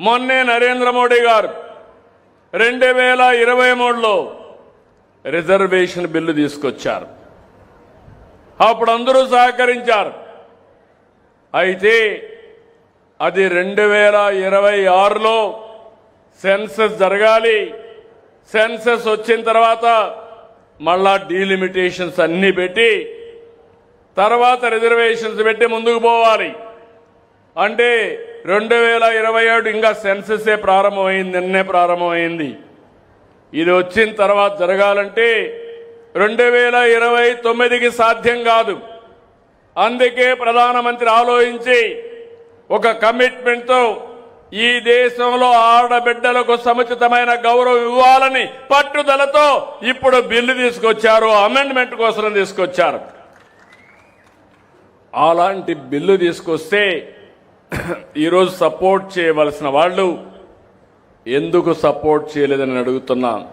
మొన్నే నరేంద్ర మోడీ గారు 2023లో reservation bill తీసుకొచ్చారు. అప్పుడు అందరూ సహకరించారు. అయితే అది 2026లో సెన్సస్ జరగాలి. సెన్సస్ వచ్చిన తర్వాత మళ్ళా డీలిమిటేషన్స్ అన్ని పెట్టి తర్వాత రిజర్వేషన్స్ పెట్టి ముందుకు పోవాలి. అంటే 2027 ఇంకా సెన్ససే ప్రారంభమైంది, నిన్నే ప్రారంభమైంది. ఇది వచ్చిన తర్వాత జరగాలంటే 2029కి సాధ్యం కాదు. అందుకే ప్రధానమంత్రి ఆలోచించి ఒక కమిట్మెంట్తో ఈ దేశంలో ఆడబిడ్డలకు సముచితమైన గౌరవం ఇవ్వాలని పట్టుదలతో ఇప్పుడు బిల్లు తీసుకొచ్చారు, అమెండ్మెంట్ కోసం తీసుకొచ్చారు. అలాంటి బిల్లు తీసుకొస్తే ఈరోజు సపోర్ట్ చేయవలసిన వాళ్ళు ఎందుకు సపోర్ట్ చేయలేదని అడుగుతున్నాను.